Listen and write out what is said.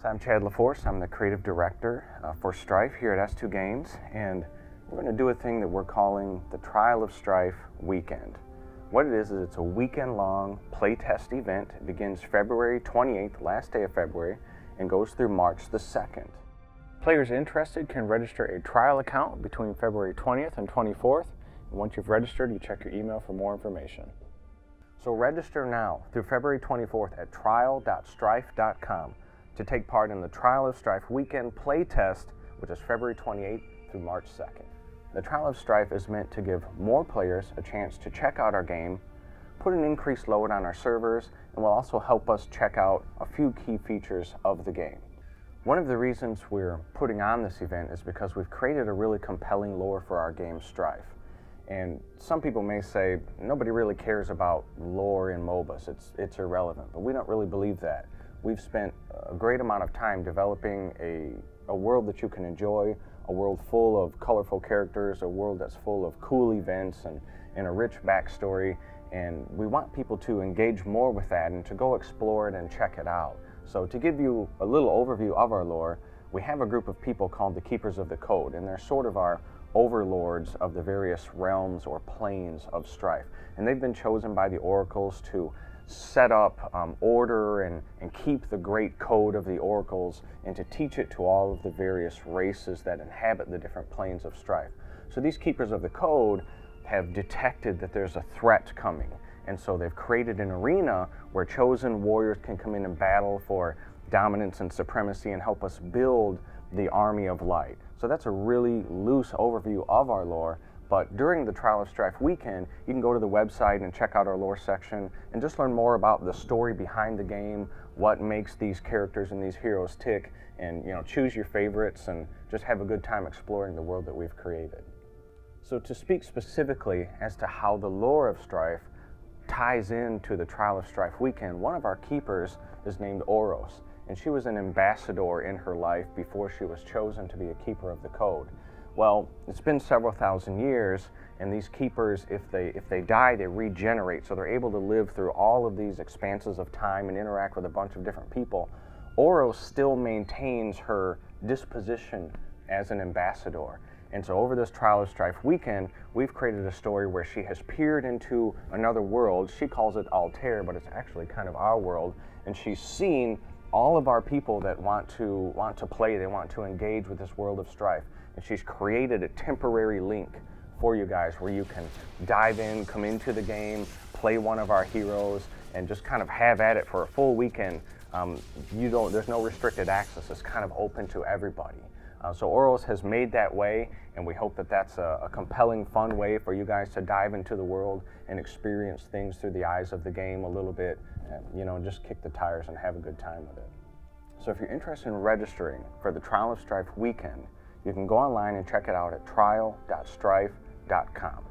So I'm Chad LaForce. I'm the creative director for Strife here at S2 Games, and we're going to do a thing that we're calling the Trial of Strife weekend. What it is it's a weekend-long playtest event. It begins February 28th, last day of February, and goes through March the 2nd. Players interested can register a trial account between February 20th and 24th. And once you've registered, you check your email for more information. So register now through February 24th at trial.strife.com to take part in the Trial of Strife weekend playtest, which is February 28th through March 2nd. The Trial of Strife is meant to give more players a chance to check out our game, put an increased load on our servers, and will also help us check out a few key features of the game. One of the reasons we're putting on this event is because we've created a really compelling lore for our game Strife. And some people may say, nobody really cares about lore in MOBAs, it's irrelevant, but we don't really believe that. We've spent a great amount of time developing a world that you can enjoy, a world full of colorful characters, a world that's full of cool events and a rich backstory, and we want people to engage more with that and to go explore it and check it out. So to give you a little overview of our lore, we have a group of people called the Keepers of the Code, and they're sort of our overlords of the various realms or planes of Strife. And they've been chosen by the oracles to set up order and keep the great code of the oracles and to teach it to all of the various races that inhabit the different planes of Strife. So these Keepers of the Code have detected that there's a threat coming, and so they've created an arena where chosen warriors can come in and battle for dominance and supremacy and help us build the army of light. So that's a really loose overview of our lore. But during the Trial of Strife weekend, you can go to the website and check out our lore section and just learn more about the story behind the game, what makes these characters and these heroes tick, and choose your favorites and just have a good time exploring the world that we've created. So to speak specifically as to how the lore of Strife ties into the Trial of Strife weekend, one of our keepers is named Oros, and she was an ambassador in her life before she was chosen to be a Keeper of the Code. Well, it's been several thousand years, and these keepers, if they die, they regenerate, so they're able to live through all of these expanses of time and interact with a bunch of different people. Oros still maintains her disposition as an ambassador. And so over this Trial of Strife weekend, we've created a story where she has peered into another world. She calls it Altair, but it's actually kind of our world, and she's seen all of our people that want to play, they want to engage with this world of Strife. And she's created a temporary link for you guys where you can dive in, come into the game, play one of our heroes, and just kind of have at it for a full weekend. There's no restricted access. It's kind of open to everybody. So Oros has made that way, and we hope that that's a compelling, fun way for you guys to dive into the world and experience things through the eyes of the game a little bit, and just kick the tires and have a good time with it. So if you're interested in registering for the Trial of Strife weekend, you can go online and check it out at trial.strife.com.